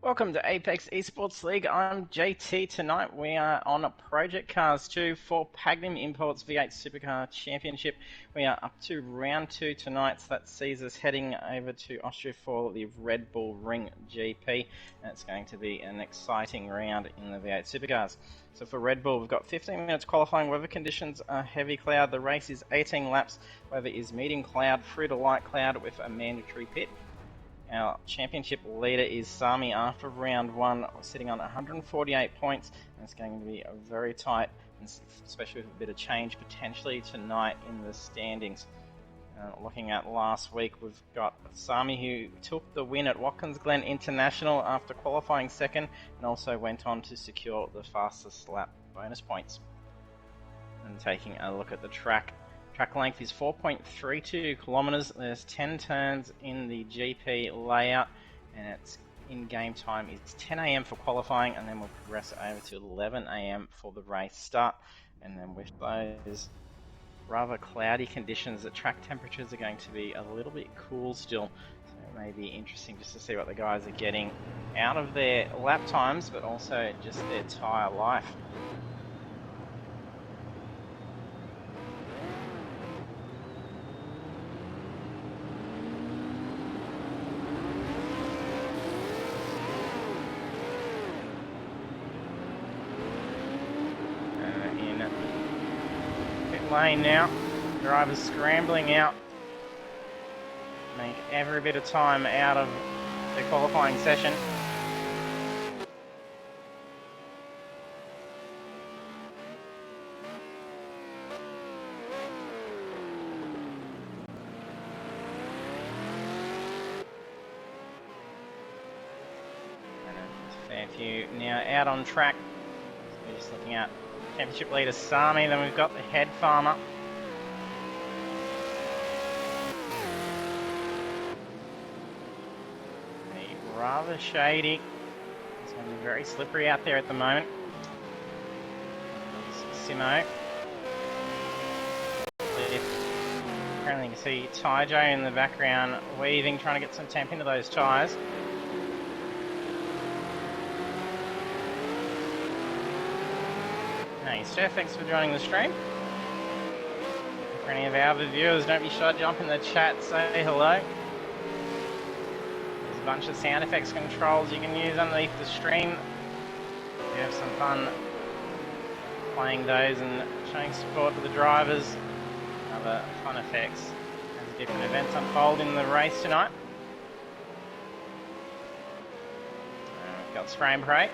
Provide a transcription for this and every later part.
Welcome to Apex Esports League. I'm JT. Tonight we are on Project Cars 2 for Pagnian Imports V8 Supercar Championship. We are up to round 2 tonight, so that sees us heading over to Austria for the Red Bull Ring GP. And it's going to be an exciting round in the V8 Supercars. So for Red Bull, we've got 15 minutes qualifying. Weather conditions are heavy cloud. The race is 18 laps. Weather is medium cloud through to light cloud with a mandatory pit. Our championship leader is Sami after round 1, sitting on 148 points, and it's going to be a very tight, especially with a bit of change potentially tonight in the standings. Looking at last week, we've got Sami, who took the win at Watkins Glen International after qualifying second, and also went on to secure the fastest lap bonus points. And taking a look at the track. Track length is 4.32 kilometers. There's 10 turns in the GP layout, and it's in game time is 10 AM for qualifying, and then we'll progress over to 11 AM for the race start. And then with those rather cloudy conditions, the track temperatures are going to be a little bit cool still. So it may be interesting just to see what the guys are getting out of their lap times, but also just their tyre life. Lane now, drivers scrambling out, make every bit of time out of the qualifying session. A fair few now out on track. So we're just looking at championship leader Sami, then we've got the head farmer. Rather shady. It's going to be very slippery out there at the moment. Simo. Apparently you can see Taijo in the background weaving, trying to get some temp into those tyres. Hey, Steph, thanks for joining the stream. For any of our other viewers, don't be shy to jump in the chat, say hello. There's a bunch of sound effects controls you can use underneath the stream. You have some fun playing those and showing support to the drivers. Other fun effects as different events unfold in the race tonight. We've got spray and pray.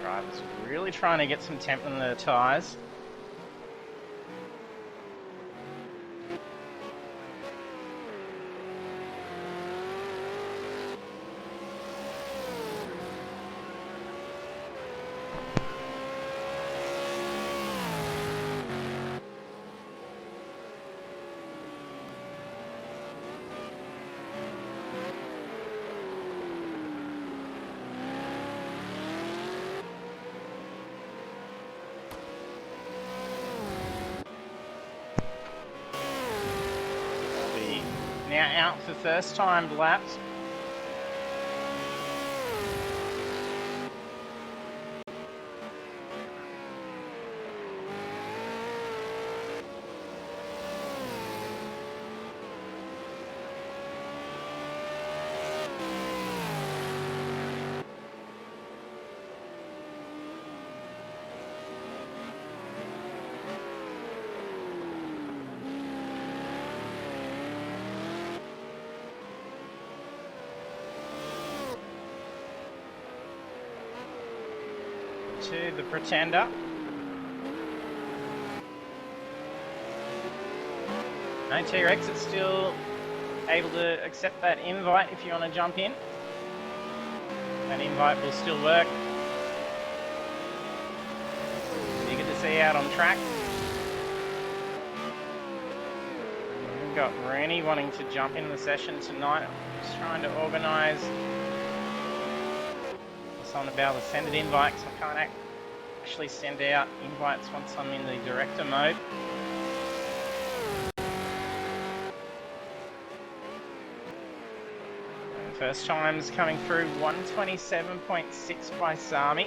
Drivers really trying to get some temp in the tyres. Now out for first time laps. To the Pretender. No, T-Rex is still able to accept that invite if you want to jump in. That invite will still work. Eager to see you out on track. We've got Rooney wanting to jump in the session tonight. Just trying to organise someone to be able to send an invite, so I can't actually send out invites once I'm in the director mode. First time's coming through 127.6 by Sami.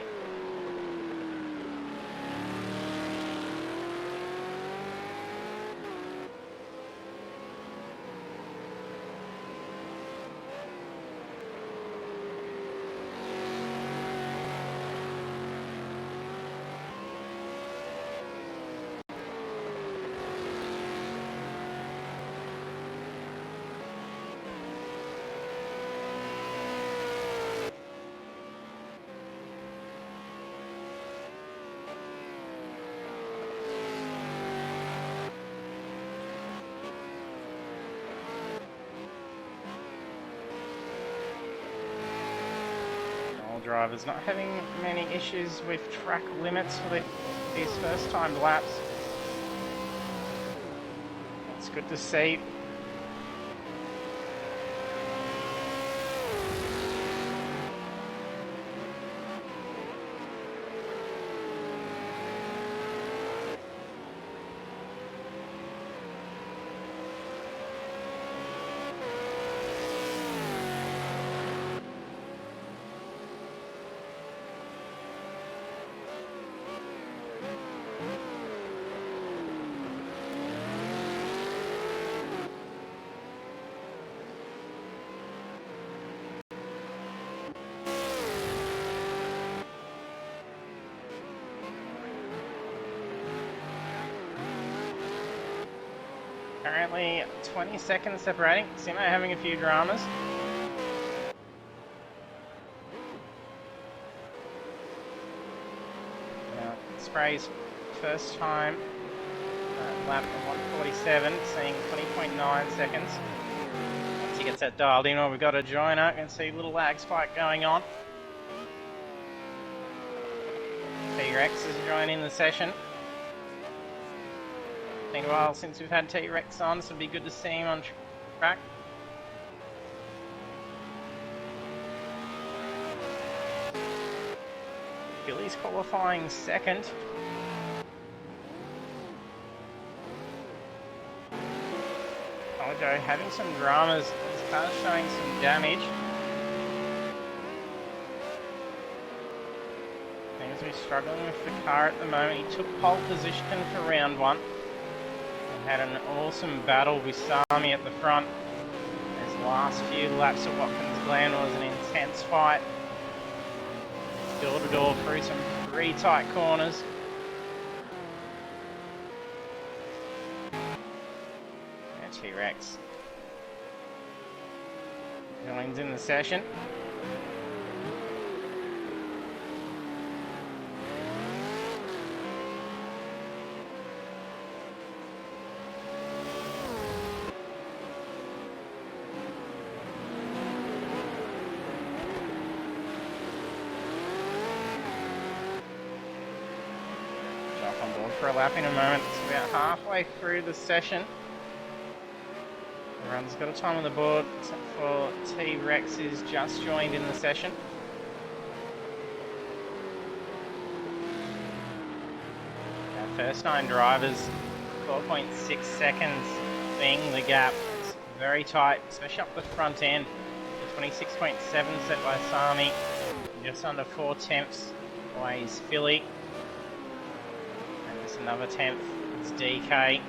Drivers not having many issues with track limits for these first time laps. It's good to see. Currently 20 seconds separating. Simo having a few dramas. Spray's first time lap of 147, seeing 20.9 seconds. Once he gets that dialed in, we've got a joiner. You can see a little lag spike going on. T-Rex is joining the session. Been a while since we've had T-Rex on, so it'd be good to see him on track. Billy's qualifying second. Joe having some dramas. His car's showing some damage. Seems to be struggling with the car at the moment. He took pole position for round one. Had an awesome battle with Sami at the front. His last few laps at Watkins Glen was an intense fight. Door to door through some pretty tight corners. And T-Rex joins in the session. For a lap in a moment. It's about halfway through the session. Everyone's got a time on the board except for T-Rex who's just joined in the session. Our first 9 drivers, 4.6 seconds being the gap. It's very tight, especially up the front end. 26.7 set by Sami, just under 4 tenths away is Philly. Another 10th, it's DK.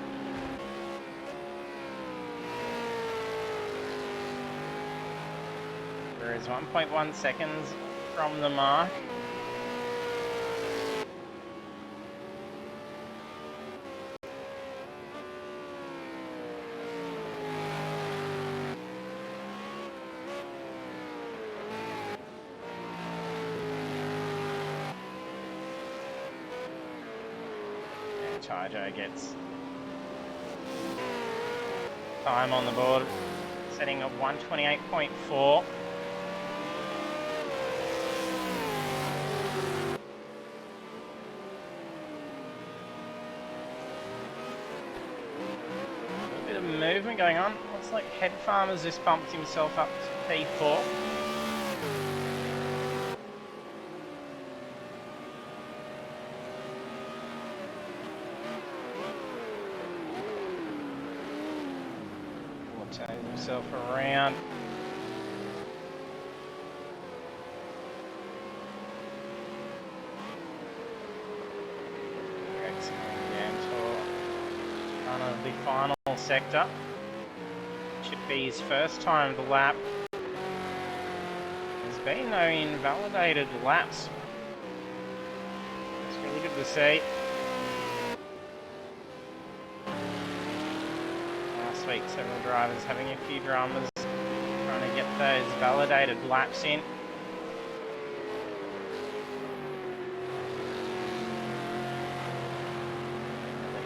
There is 1.1 seconds from the mark. Charger gets time on the board, setting of 128.4. A bit of movement going on. Looks like Head Farmer's just bumped himself up to P4. Turns himself around. of the final sector. Should be his first time to lap. There's been no invalidated laps. It's really good to see. Last week, several drivers having a few dramas trying to get those validated laps in.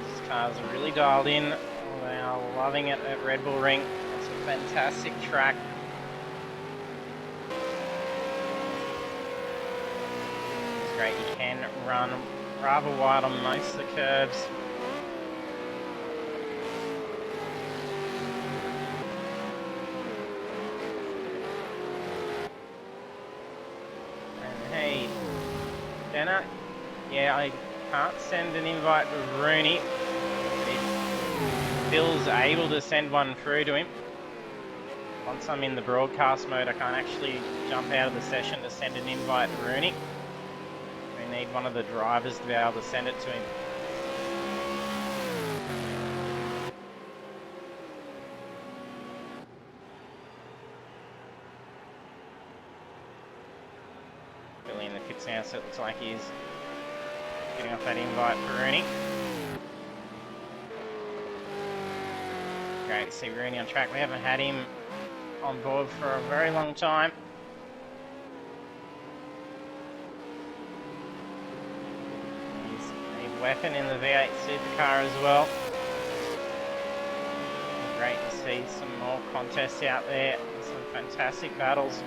These cars are really dialed in. They are loving it at Red Bull Ring. It's a fantastic track. It's great. You can run rather wide on most of the curves. And hey, Denner, yeah, I can't send an invite to Rooney. Bill's able to send one through to him. Once I'm in the broadcast mode, I can't actually jump out of the session to send an invite to Rooney. We need one of the drivers to be able to send it to him. Billy in the pits now, so it looks like he's getting off that invite for Rooney. Great to see Rooney on track. We haven't had him on board for a very long time. He's a weapon in the V8 Supercar as well. Great to see some more contests out there. Some fantastic battles.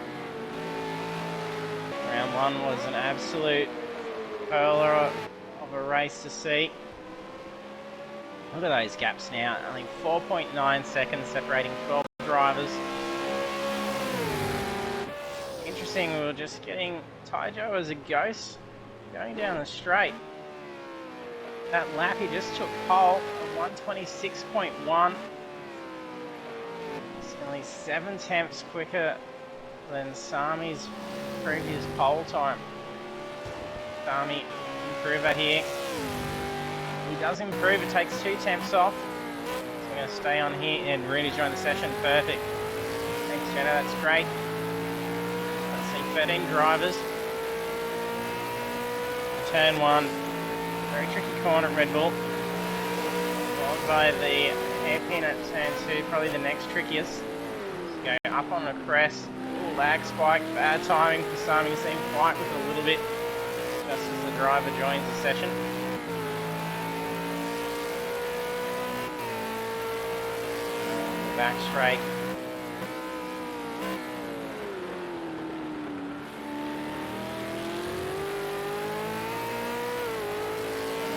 Round one was an absolute hurler of a race to see. Look at those gaps now, only 4.9 seconds separating 12 drivers. Interesting, we were just getting Taijo as a ghost going down the straight. That lap he just took pole of 126.1. It's nearly 7 tenths quicker than Sami's previous pole time. Sami improver here. He does improve, it takes 2 tenths off. So we're going to stay on here, and Rooney's joined the session, perfect. Thanks Jenna, that's great. Let's see, 13 drivers. Turn 1, very tricky corner at Red Bull. Followed by the hairpin at turn 2, probably the next trickiest. Go up on the crest, little lag spike, bad timing for Sami, you see him fight with it a little bit, just as the driver joins the session. Back straight.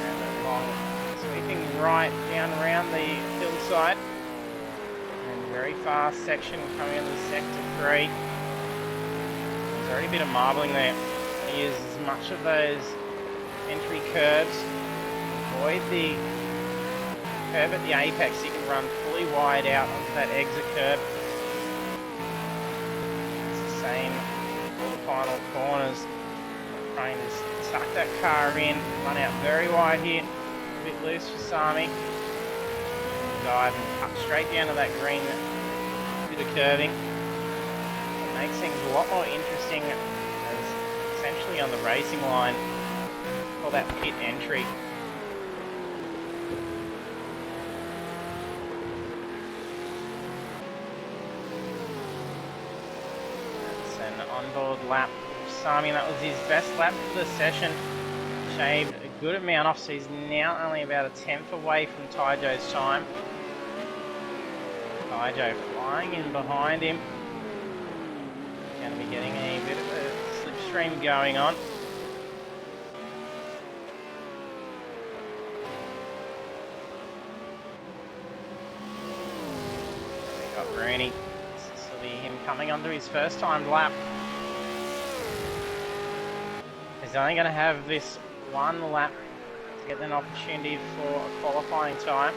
And a long sweeping right down around the hillside. And very fast section coming into sector 3. There's already a bit of marbling there. He uses as much of those entry curves. Avoid the curve at the apex, you can run fully wide out onto that exit curve. It's the same for the final corners. Trying to suck that car in, run out very wide here. A bit loose for Sami. Dive and cut straight down to that green bit of curving. It makes things a lot more interesting as essentially on the racing line for that pit entry. Onboard lap for Sami, that was his best lap for the session. Shaved a good amount off, so he's now only about a 10th away from Taijo's time. Taijo flying in behind him. Going to be getting a bit of a slipstream going on. We got Rooney. This will be him coming onto his first timed lap. He's only going to have this one lap to get an opportunity for a qualifying time.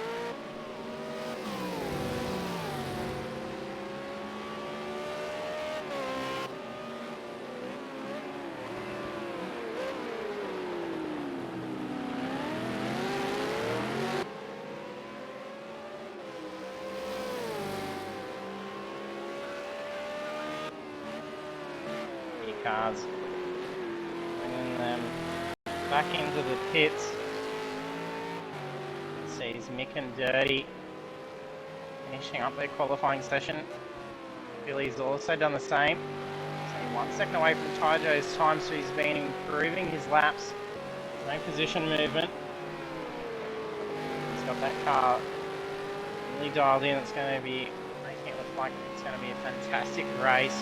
cars. Bringing them back into the pits. Sees Mick and Dirty finishing up their qualifying session. Billy's also done the same. So 1 second away from Taijo's time, so he's been improving his laps. No position movement. He's got that car really dialed in. It's going to be making it look like it's going to be a fantastic race.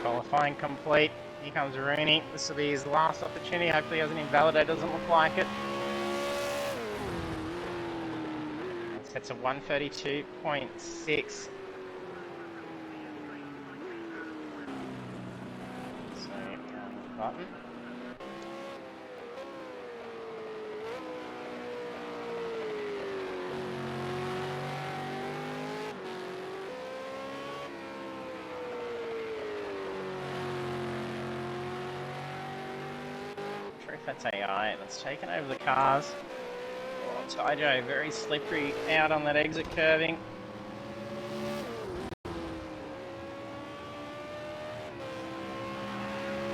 Qualifying complete. Here comes Rooney. This will be his last opportunity. Hopefully he hasn't invalidated. Doesn't look like it. It sets a 132.6. So, button. That's AI, that's taken over the cars. Oh, Taijo very slippery out on that exit curving.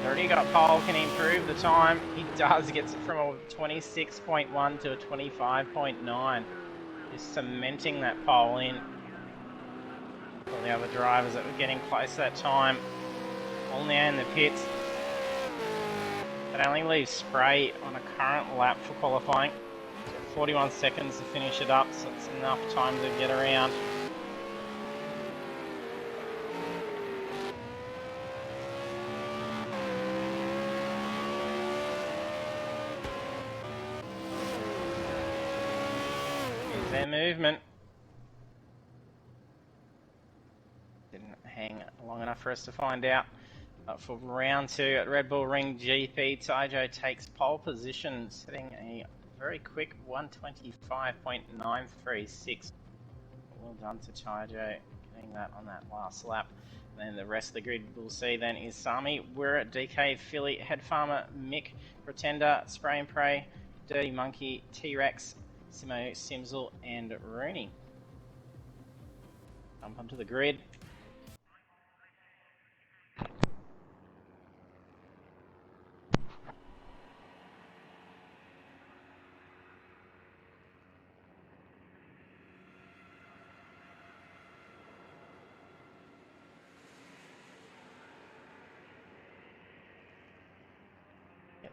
Already got pole, can he improve the time? He does, gets it from a 26.1 to a 25.9. Just cementing that pole in. All the other drivers that were getting close to that time, all now in the pits. That only leaves Spray on a current lap for qualifying. 41 seconds to finish it up, so it's enough time to get around. Here's their movement. Didn't hang long enough for us to find out. But for round 2 at Red Bull Ring GP, Taijo takes pole position, setting a very quick 125.936. Well done to Taijo, getting that on that last lap. And then the rest of the grid we'll see then is Sami, Wirra, DK, Philly, Head Farmer, Mick, Pretender, Spray and Pray, Dirty Monkey, T-Rex, Simo, Simsel, and Rooney. Jump onto the grid.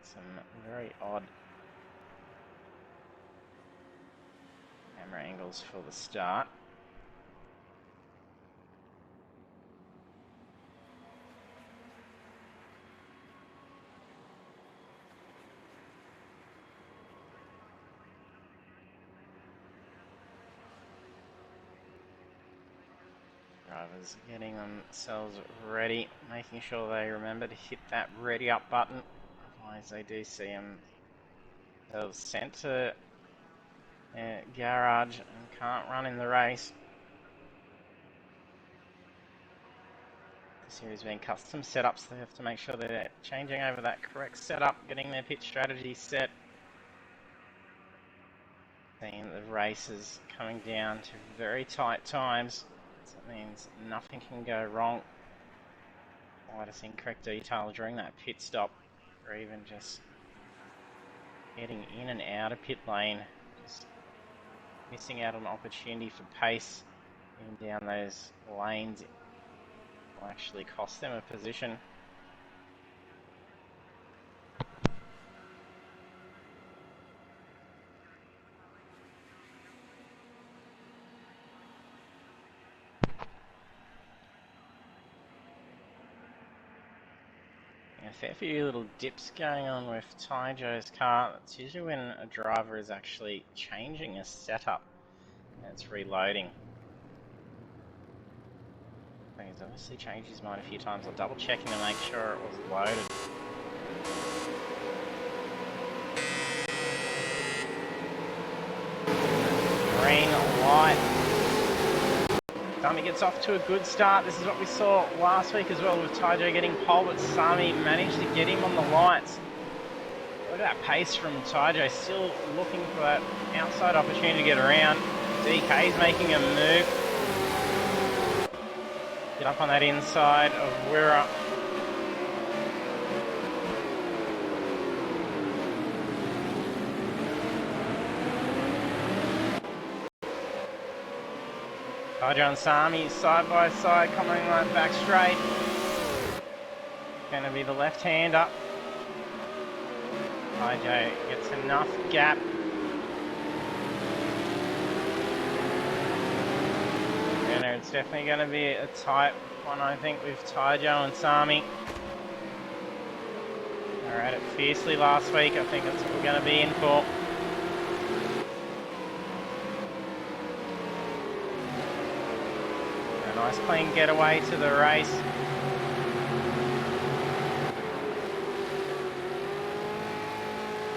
Some very odd camera angles for the start. Drivers getting themselves ready, making sure they remember to hit that ready up button. Otherwise they do see them sent to their garage and can't run in the race. This series being custom setups, so they have to make sure they're changing over that correct setup, getting their pit strategy set. Seeing the races coming down to very tight times. That means nothing can go wrong. Slightest incorrect detail during that pit stop, or even just getting in and out of pit lane, just missing out on opportunity for pace, even down those lanes, will actually cost them a position. A fair few little dips going on with Taijo's car. That's usually when a driver is actually changing a setup and it's reloading. He's obviously changed his mind a few times. I'll double check him to make sure it was loaded. green light. Sami gets off to a good start. This is what we saw last week as well with Taijo getting pole, but Sami managed to get him on the lights. Look at that pace from Taijo, still looking for that outside opportunity to get around. DK's making a move. Get up on that inside of Wira. Taijo and Sami side by side, coming right back straight. Going to be the left-hander. Taijo gets enough gap. And it's definitely going to be a tight one, I think, with Taijo and Sami. They were at it fiercely last week. I think that's what we're going to be in for. Nice clean getaway to the race.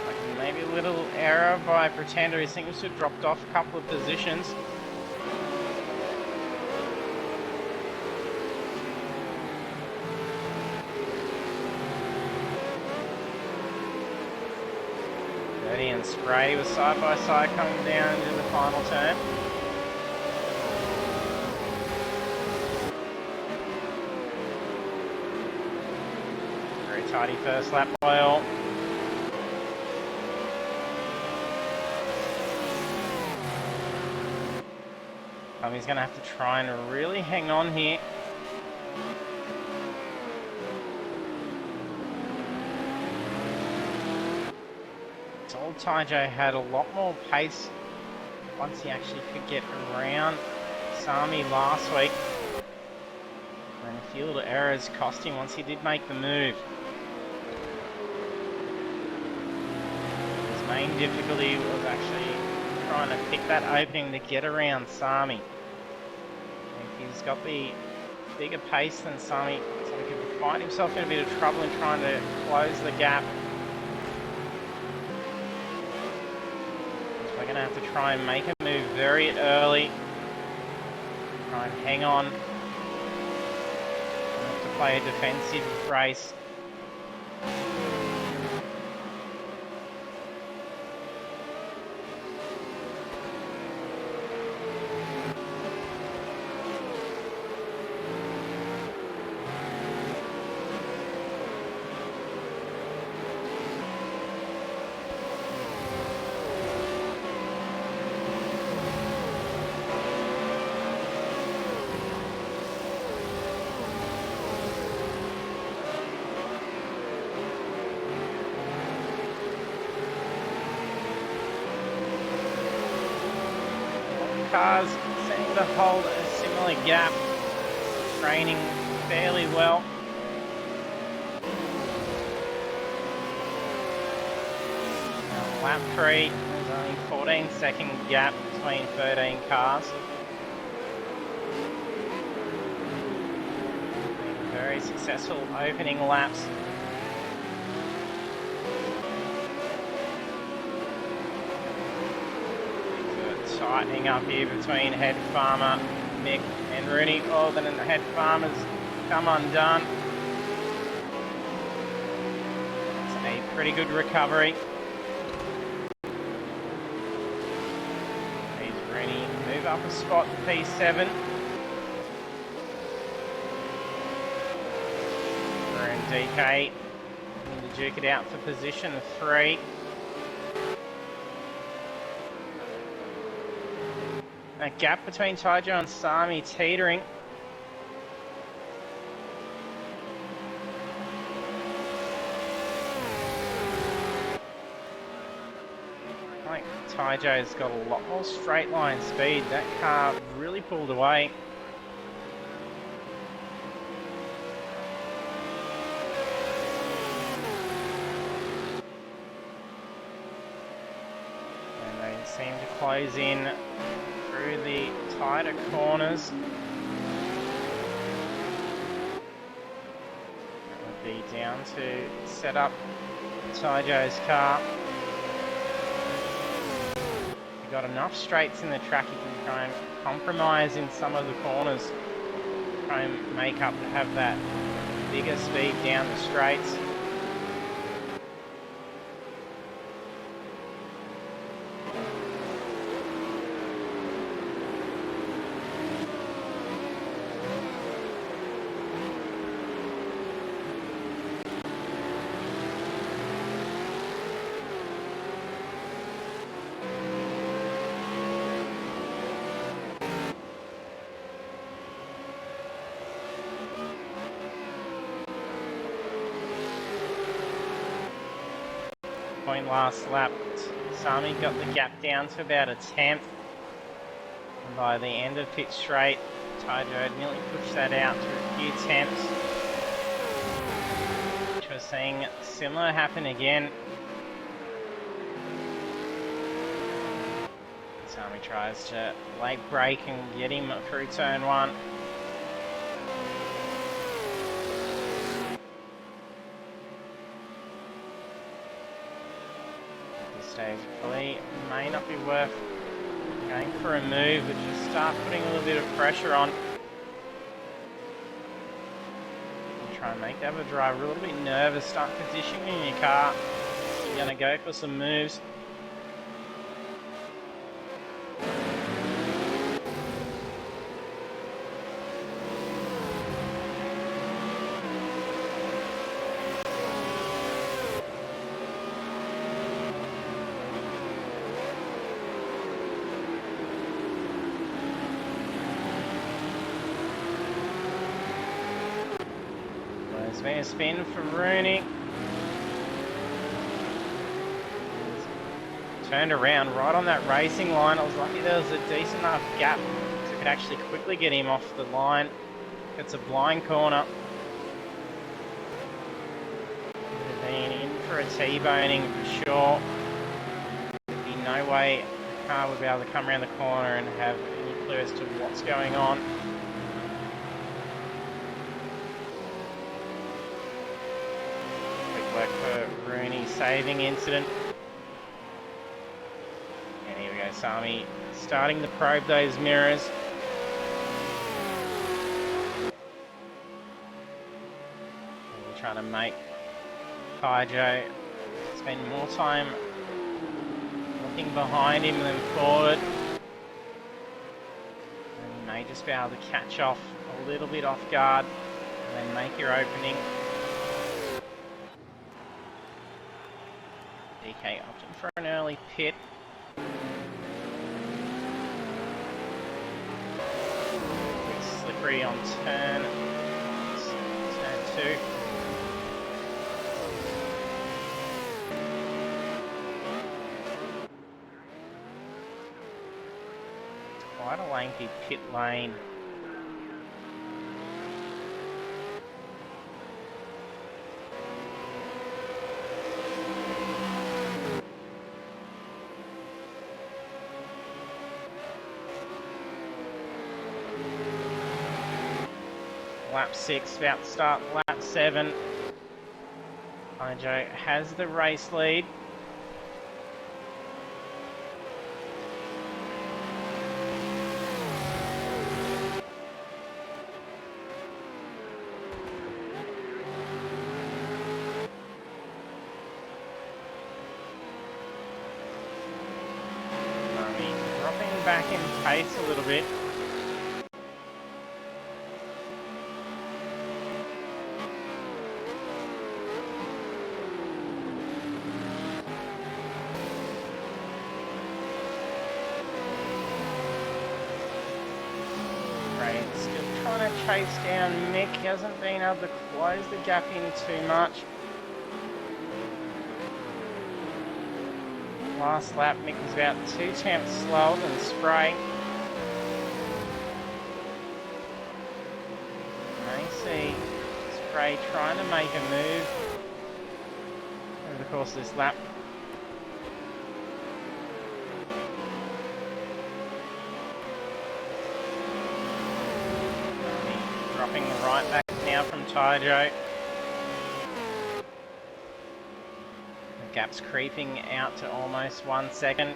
Like maybe a little error by Pretender. He seems to have dropped off a couple of positions. Dirty and Spray was side by side coming down into the final turn. Tidy first lap by all. He's going to have to try and really hang on here. Old Taijo had a lot more pace once he actually could get around Sami last week. And a few little errors cost him once he did make the move. Main difficulty was actually trying to pick that opening to get around Sami. If he's got the bigger pace than Sami, so he could find himself in a bit of trouble in trying to close the gap. So we're going to have to try and make a move very early. Try and hang on. We'll have to play a defensive race. Cars seem to hold a similar gap, training fairly well. Now, lap 3, there's only 14-second gap between 13 cars. Very successful opening laps. Tightening up here between Head Farmer, Mick and Rooney. Oh, then the Head Farmer's come undone. It's a pretty good recovery. Here's Rooney, move up a spot to P7. We're in DK, need to duke it out for position 3. That gap between Taijo and Sami teetering. I think Taijo's got a lot more straight line speed. That car really pulled away. And they seem to close in through the tighter corners. That would be down to set up Taijo's car. got enough straights in the track, he can try and compromise in some of the corners. Try and make up to have that bigger speed down the straights. Point last lap, Sami got the gap down to about a 10th. And by the end of pit straight, Tyjo had nearly pushed that out to a few tenths. Which we're seeing similar happen again. Sami tries to late brake and get him through turn 1. Stage probably may not be worth going for a move, but just start putting a little bit of pressure on. And try and make the other driver a little bit nervous, start positioning your car. You're going to go for some moves. There's been a spin for Rooney. Turned around right on that racing line. I was lucky there was a decent enough gap so could actually quickly get him off the line. It's a blind corner. Would have been in for a T-boning for sure. There'd be no way the car would be able to come around the corner and have any clue as to what's going on. Work for Rooney, saving incident. And here we go, Sami starting to probe those mirrors. And we're trying to make Tyjo spend more time looking behind him than forward. And you may just be able to catch off a little bit off guard and then make your opening. DK opting for an early pit. Bit slippery on turn 2. It's quite a lengthy pit lane. Lap 6, about to start lap 7. Tyjo has the race lead. Dropping back in pace a little bit. Still trying to chase down Mick. He hasn't been able to close the gap in too much. Last lap, Mick was about 2 tenths slower than Spray. May see Spray trying to make a move over the course of this lap. Dropping right back now from Tyjo. The gap's creeping out to almost 1 second.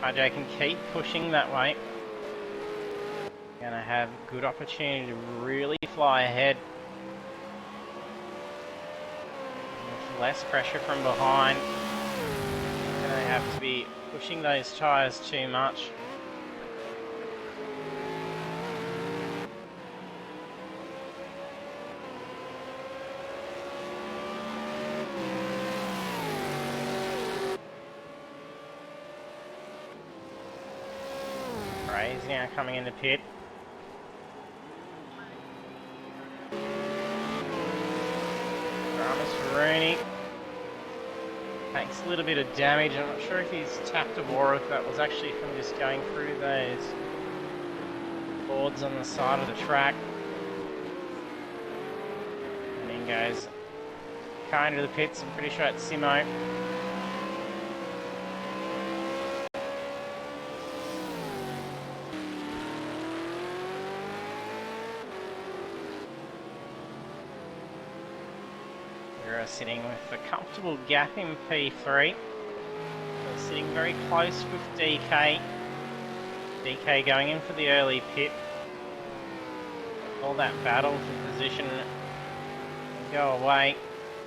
Tajo can keep pushing that way. Gonna have good opportunity to really fly ahead. With less pressure from behind. Gonna have to be pushing those tyres too much. Ray's now coming in the pit. Rooney takes a little bit of damage. I'm not sure if he's tapped a war or if that was actually from just going through those boards on the side of the track. And then goes kind of the pits. I'm pretty sure it's Simo. Sitting with a comfortable gap in P3. So sitting very close with DK. DK going in for the early pit. All that battle for position go away.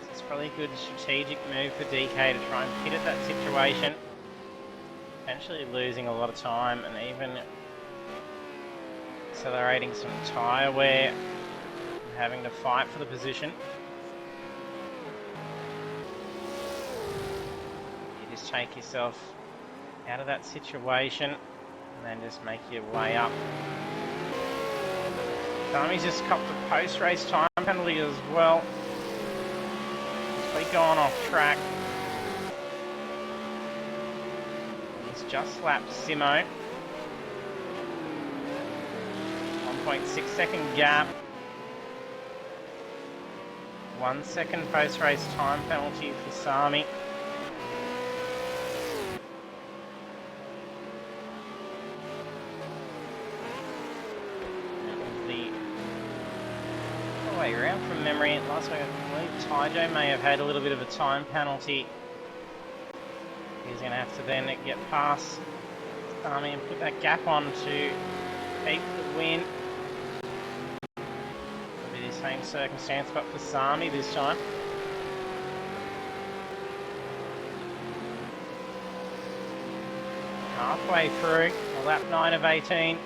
So it's probably a good strategic move for DK to try and pit at that situation. Potentially losing a lot of time and even accelerating some tyre wear and having to fight for the position. Take yourself out of that situation and then just make your way up. Tommy's just copped a post-race time penalty as well. He's gone off track. He's just lapped Simo. 1.6 second gap. 1 second post-race time penalty for Sami. Around from memory, last week I believe Tajo may have had a little bit of a time penalty. He's going to have to then get past Sami and put that gap on to keep the win. It'll be the same circumstance but for Sami this time. Halfway through, lap 9 of 18.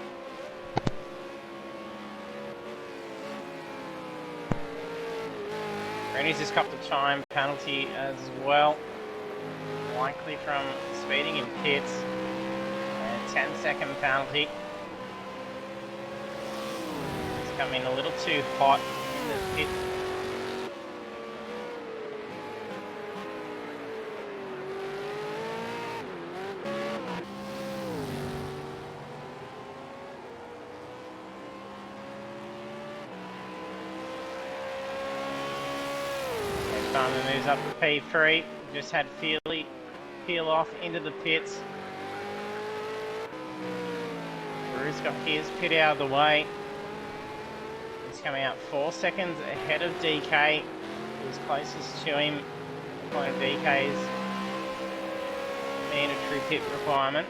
He's just copped a time penalty as well, likely from speeding in pits, and 10-second penalty. He's coming a little too hot in the pit. Farmer moves up to P3, just had Feely peel off into the pits. Drew's got his pit out of the way. He's coming out 4 seconds ahead of DK, who's closest to him, according to DK's mandatory pit requirement.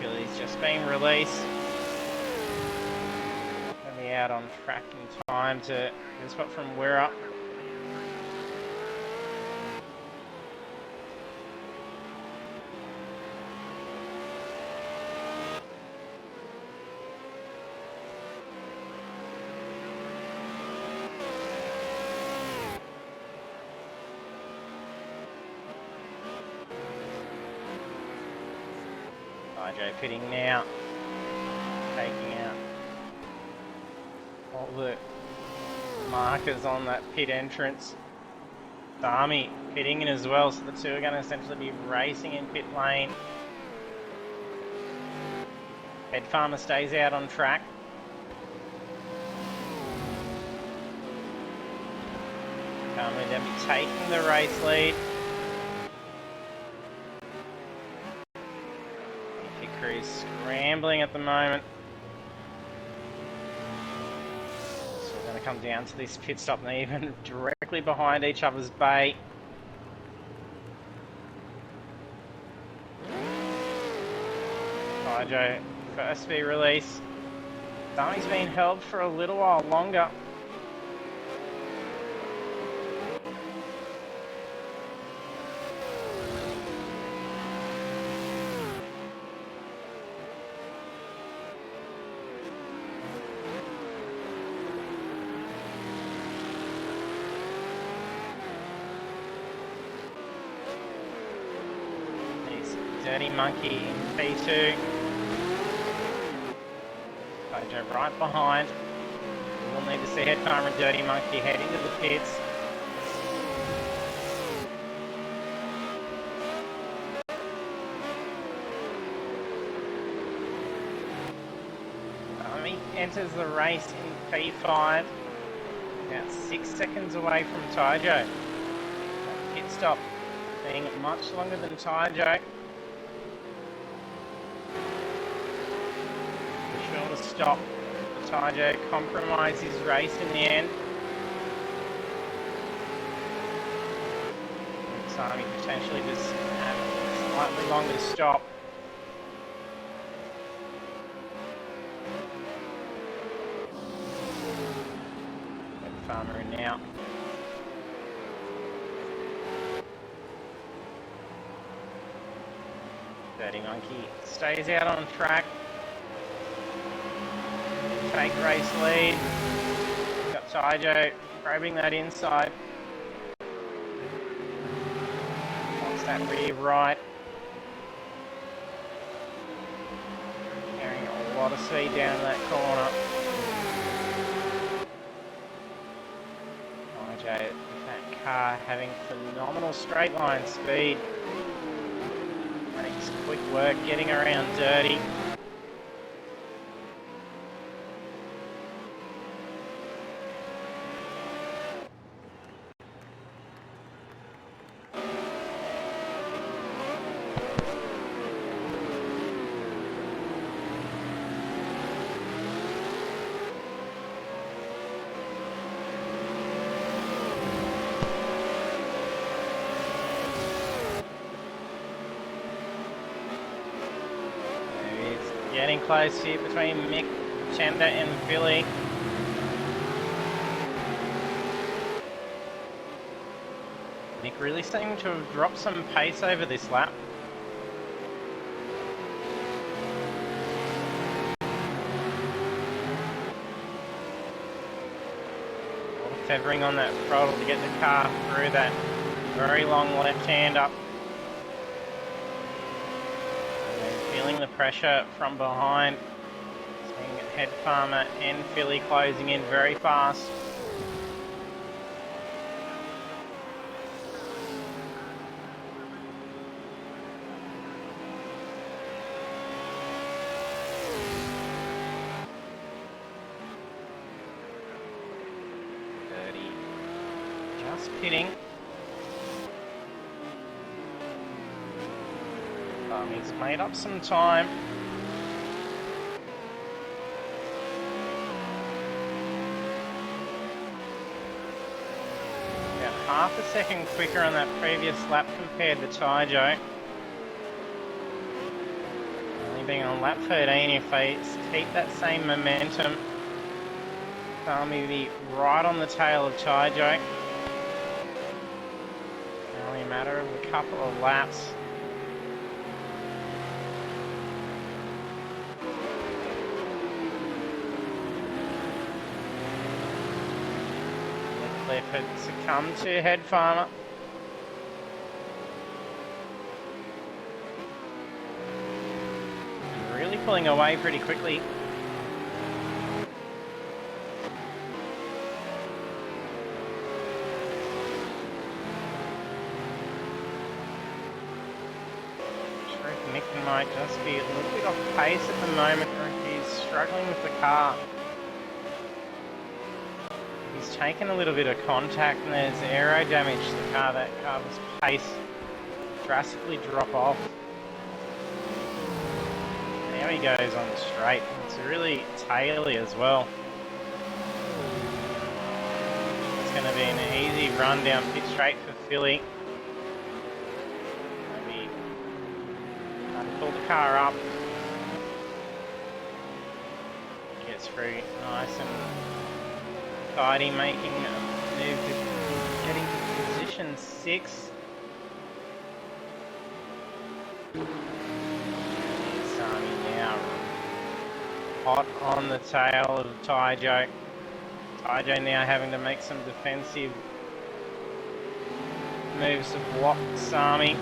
He's just been released. Gonna be out on track in time to get spot from Wirra. Tajo pitting now, taking out all the markers on that pit entrance. Sami pitting in as well, so the two are going to essentially be racing in pit lane. Head Farmer stays out on track. Farmer then be taking the race lead. Crew's scrambling at the moment. going to come down to this pit stop and even directly behind each other's bay. Tyjo, first V release. Dummy's been held for a little while longer. Dirty Monkey in P2. Tyjo right behind. We'll need to see Head Farmer and Dirty Monkey head into the pits. He enters the race in P5. About 6 seconds away from Tyjo. Pit stop being much longer than Tyjo. Stop. Tyjo compromised his race in the end. Sami potentially just slightly longer to stop. Farmer in now. Dirty Monkey stays out on track. Take race lead. Got Tyjo probing that inside. Wants that rear right. Carrying a lot of speed down that corner. Tyjo with that car having phenomenal straight line speed. Makes quick work getting around Dirty. Getting close here between Mick, Chenda and Philly. Mick really seemed to have dropped some pace over this lap. Feathering on that throttle to get the car through that very long left hand up. Feeling the pressure from behind. Seeing Head Farmer and Philly closing in very fast. Dirty. Just pitting. He's made up some time. About half a second quicker on that previous lap compared to Tyjo. Only being on lap 13, if they keep that same momentum, they'll be right on the tail of Tyjo. Only a matter of a couple of laps. Effort succumb to Head Farmer. And really pulling away pretty quickly. Mick might just be a little bit off pace at the moment, or he's struggling with the car. He's taken a little bit of contact and there's aero damage to the car. That car's pace drastically drop off. Now he goes on straight. It's really taily as well. going to be an easy run down pit straight for Philly. Maybe try to pull the car up. Gets through nice and tidy, making a move to getting to position 6. Sami now hot on the tail of Taijo. Taijo now having to make some defensive moves to block Sami.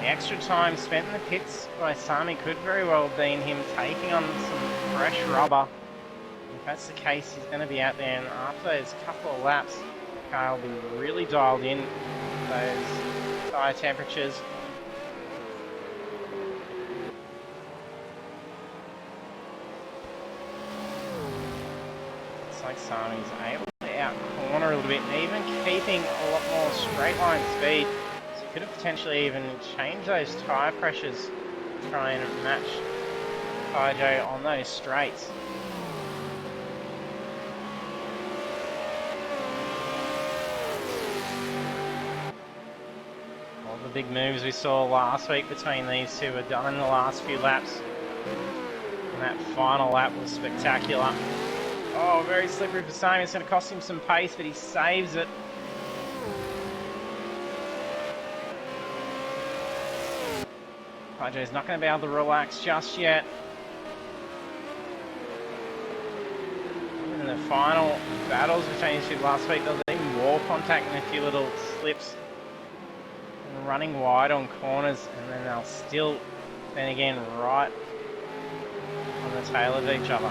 The extra time spent in the pits by Sami could very well have been him taking on some fresh rubber. If that's the case, he's going to be out there, and after those couple of laps, the car will be really dialed in those tyre temperatures. Looks like Sami's able to out-corner a little bit, and even keeping a lot more straight line speed. So he could have potentially even changed those tyre pressures to try and match Taijo on those straights. The big moves we saw last week between these two were done in the last few laps, and that final lap was spectacular. Oh, very slippery for Sami. It's going to cost him some pace, but he saves it. Taijo's not going to be able to relax just yet. In the final battles between these two last week, there was even more contact and a few little slips. Running wide on corners, and then they'll still, then again, right on the tail of each other.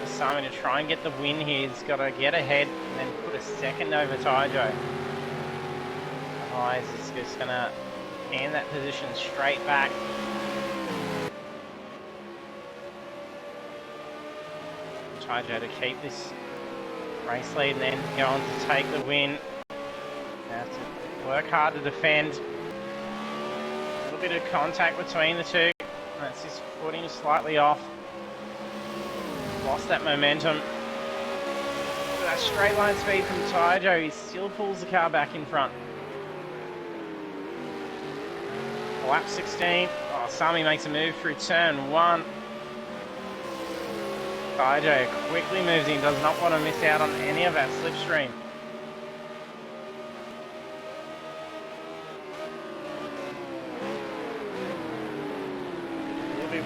For Sami to try and get the win here, he's got to get ahead and then put a second over Taijo. Otherwise, he's just going to hand that position straight back. Taijo to keep this race lead and then go on to take the win. Have to work hard to defend. A little bit of contact between the two. That's his footing slightly off. Lost that momentum. But that straight line speed from Taijo, he still pulls the car back in front. Lap 16. Oh, Sami makes a move through turn 1. Taijo quickly moves in, does not want to miss out on any of that slipstream.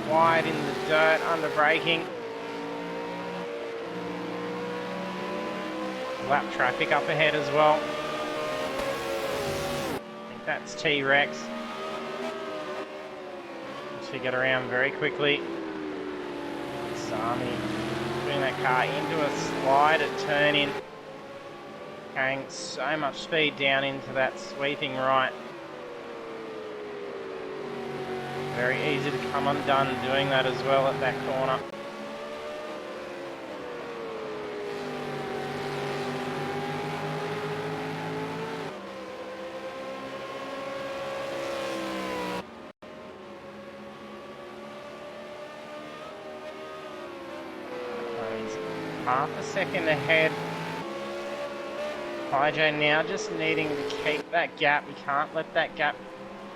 Wide in the dirt, under braking. Lap traffic up ahead as well. I think that's T-Rex. To get around very quickly. Sami putting that car into a slide at turn in. Carrying so much speed down into that sweeping right. Very easy to come undone doing that as well at that corner. He's half a second ahead. Taijo now just needing to keep that gap. We can't let that gap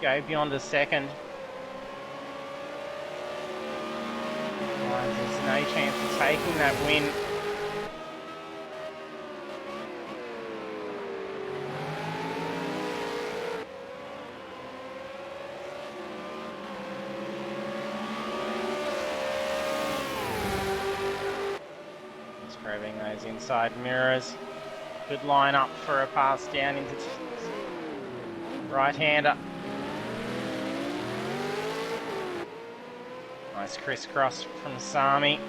go beyond a second. There's no chance of taking that win. Just grabbing those inside mirrors. Good line up for a pass down into right-hander. Nice crisscross from Sami.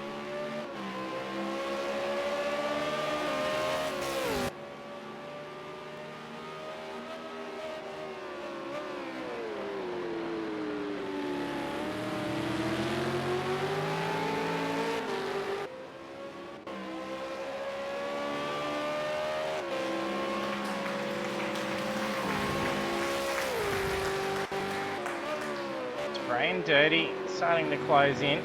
Rain Dirty starting to close in.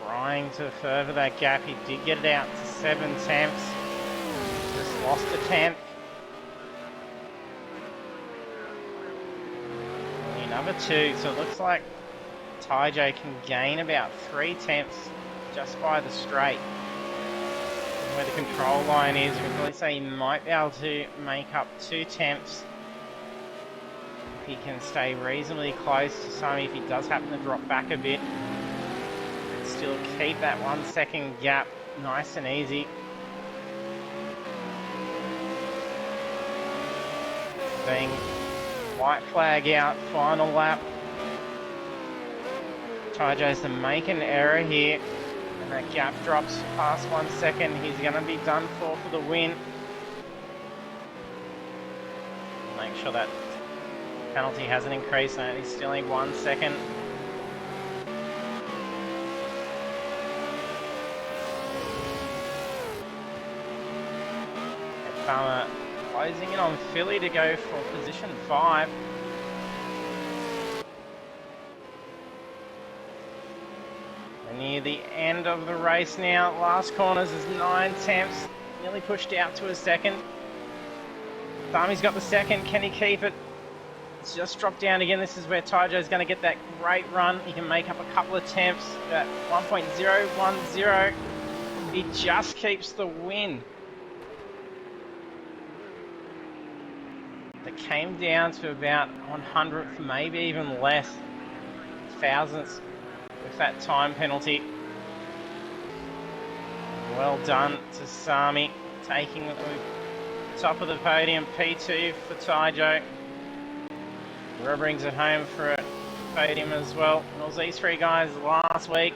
Trying to further that gap. He did get it out to 7/10. Just lost a 10th. Only another 2, so it looks like Taijo can gain about 3/10 just by the straight. Where the control line is, we can probably say he might be able to make up 2/10 if he can stay reasonably close to Sami. If he does happen to drop back a bit, still keep that 1 second gap nice and easy. Being white flag out, final lap. Taijo's to make an error here, and that gap drops past 1 second. He's going to be done for the win. Make sure that penalty hasn't increased, and he's still only 1 second. Closing in on Philly to go for position 5. We're near the end of the race now. Last corners is 9/10. Nearly pushed out to a second. Sami's got the second. Can he keep it? It's just dropped down again. This is where Taijo's going to get that great run. He can make up a couple of attempts at 1.010. He just keeps the win. That came down to about 100th, maybe even less, thousandths with that time penalty. Well done to Sami, taking the top of the podium. P2 for Taijo. Rob brings it home for a podium as well. And it was these 3 guys last week.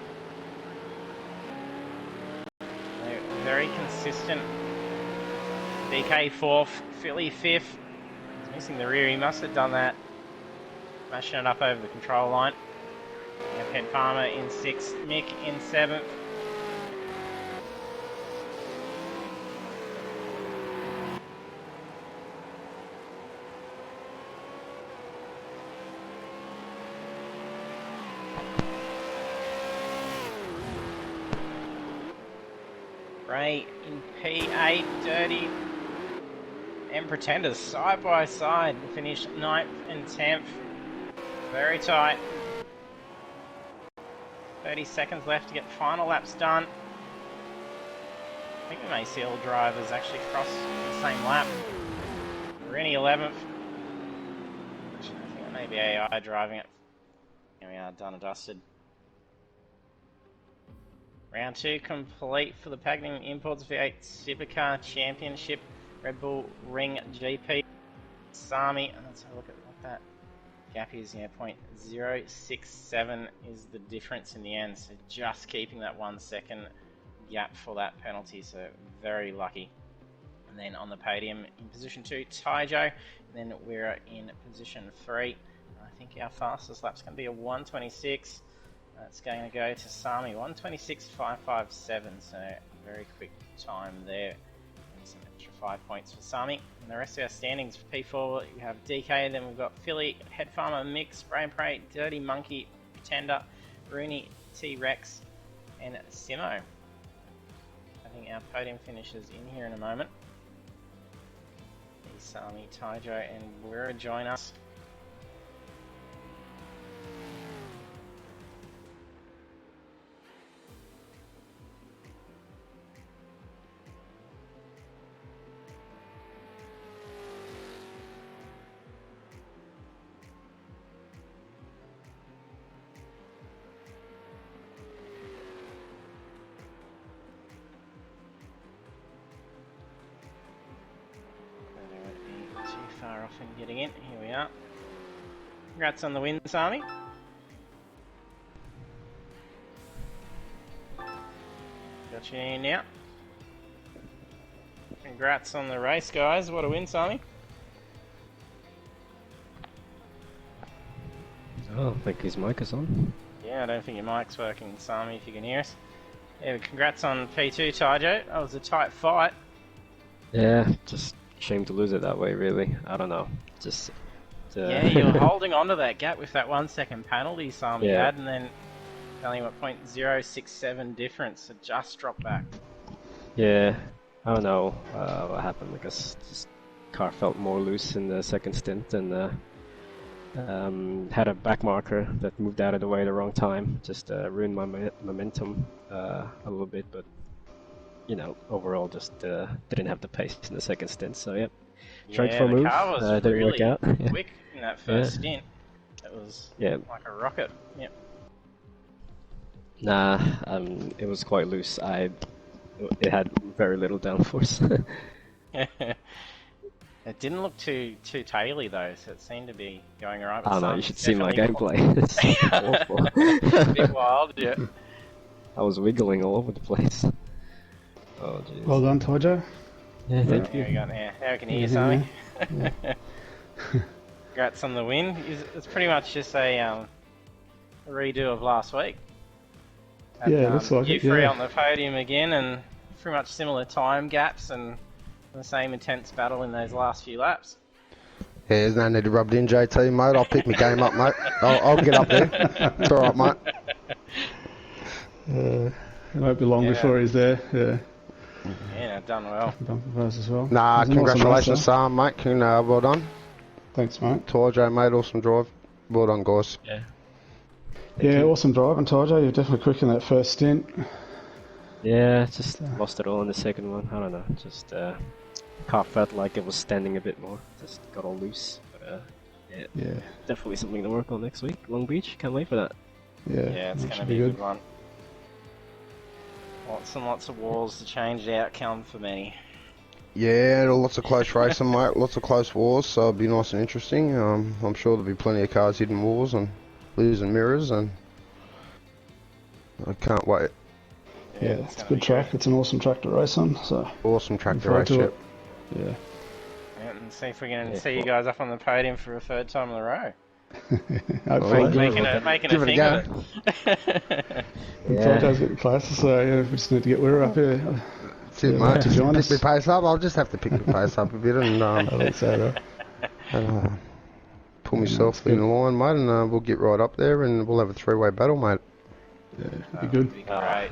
They're very consistent. DK 4th, Philly 5th. Missing the rear, he must have done that. Smashing it up over the control line. We have Head Farmer in 6th, Mick in 7th. Ray in P8, Dirty and Pretenders side by side finish 9th and 10th. Very tight. 30 seconds left to get final laps done. I think we may see all drivers actually cross the same lap. We're in 11th. Actually, I think it may be AI driving it. Here we are, done and dusted. Round 2 complete for the Pagnian Imports V8 Supercar Championship. Red Bull Ring GP. Sami, let's have a look at what that gap is. Yeah, 0.067 is the difference in the end. So just keeping that 1 second gap for that penalty. So very lucky. And then on the podium in position 2, Taijo. And then we're in position 3. I think our fastest lap's going to be a 1:26. That's going to go to Sami, 1:26.557. So very quick time there. Some extra 5 points for Sami. And the rest of our standings for P4, we have DK, then we've got Philly, Head Farmer, Mix, Spray and Pray, Dirty Monkey, Pretender, Rooney, T-Rex, and Simo. I think our podium finishes in here in a moment. Sami, Taijo, and Wira join us. Far off and getting in. Here we are. Congrats on the win, Sami. Got you in now. congrats on the race, guys. What a win, Sammy. Oh, I think his mic is on. Yeah, I don't think your mic's working, Sammy, if you can hear us. Yeah, congrats on P2, Taijo. That was a tight fight. Yeah, just shame to lose it that way, really. I don't know. Just. Yeah, you were holding on to that gap with that 1 second penalty Sammy Yeah. had, and then only what, 0.067 difference, it just dropped back. Yeah, I don't know what happened. I guess just car felt more loose in the second stint and had a back marker that moved out of the way at the wrong time. Just ruined my momentum a little bit, but you know, overall just didn't have the pace in the second stint. So yeah, tried for a The move, car was didn't really work out. quick in that first stint. It was like a rocket. Yep. Nah, it was quite loose. It had very little downforce. It didn't look too taily though, so it seemed to be going alright. I don't know, you should see my gameplay. It's awful. A bit wild, yeah. I was wiggling all over the place. Oh jeez. Well done, Taijo. Yeah, thank you. There we go. Now we can hear you, Sammy. Congrats on the win. It's pretty much just a redo of last week. And, yeah, looks like you it. three Yeah. on the podium again, and pretty much similar time gaps and the same intense battle in those last few laps. Yeah, there's no need to rub it in, JT, mate. I'll pick my game up, mate. I'll get up there. It's alright, mate. It won't be long before he's there. Yeah. Yeah, done well. Bumper cars as well. Nah, It was an awesome congratulations, race, though. Sam, mate. Well done. Thanks, mate. Taijo, mate, awesome drive. Well done, guys. Yeah. Yeah, awesome driving, Taijo. You're definitely quick in that first stint. Yeah, just lost it all in the second one. I don't know. Just car felt like it was standing a bit more. Just got all loose. But Yeah. definitely something to work on next week. Long Beach, can't wait for that. Yeah. Yeah, it's that going to should be a good one. Lots and lots of walls to change the outcome for many. Yeah, lots of close racing, mate. Lots of close wars, so it'll be nice and interesting. I'm sure there'll be plenty of cars hitting walls and losing mirrors, and I can't wait. Yeah, it's a good track. It's an awesome track to race on. So Awesome track to forward race, to yep. it. Yeah. Yeah, and see if we can see you guys up on the podium for a third time in a row. Hopefully. Making a Give it a thing go. of it. Taijo's getting closer, so yeah, we just need to get Weir up here. That's it, Yeah, mate. to join Pick us. my pace up. I'll just have to pick my pace up a bit and I think so, right? pull myself in line, mate, and we'll get right up there and we'll have a three-way battle, mate. Yeah, it'd be good. Great. I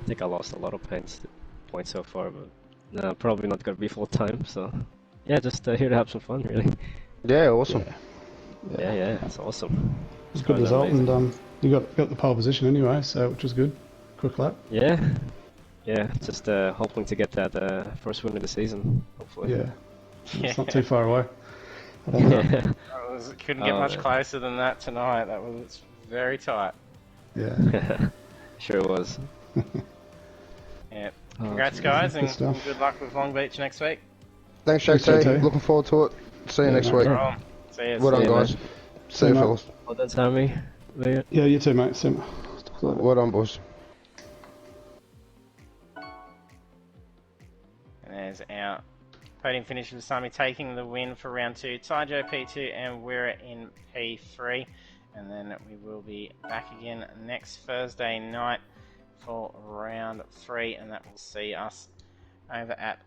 think I lost a lot of points so far, but no, probably not gonna be full time. So yeah, just here to have some fun, really. Yeah, awesome. Yeah, it's awesome. It's a good result, and you got the pole position anyway, so which was good. Quick lap. Yeah, just hoping to get that first win of the season, hopefully. Yeah. It's not too far away. I don't know. Yeah. Couldn't get much man. closer than that tonight. That was very tight. Yeah. Sure was. Yeah. Oh, Congrats, guys, good and stuff. good luck with Long Beach next week. Thanks, Thanks, JT. JT. Looking forward to it. See you Yeah, next no week. problem. See you. Well done, See you, guys. mate. See you, mate. fellas. Well done, Sammy. Later. Yeah, you too, mate. See you. Well done, boys. And there's our podium finish with Sami taking the win for round 2, Taijo P2 and Weir in P3. And then we will be back again next Thursday night for round 3, and that will see us over at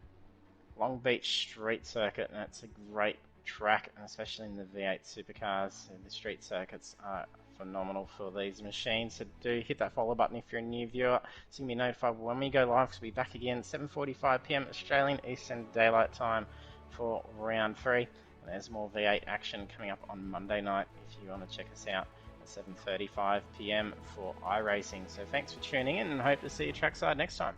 Long Beach Street Circuit, and that's a great track, and especially in the V8 supercars. The street circuits are phenomenal for these machines. So do hit that follow button if you're a new viewer, so you can be notified when we go live. Because we'll be back again 7:45 PM Australian Eastern Daylight Time for round 3. And there's more V8 action coming up on Monday night if you want to check us out at 7:35 PM for iRacing. So thanks for tuning in, and hope to see you trackside next time.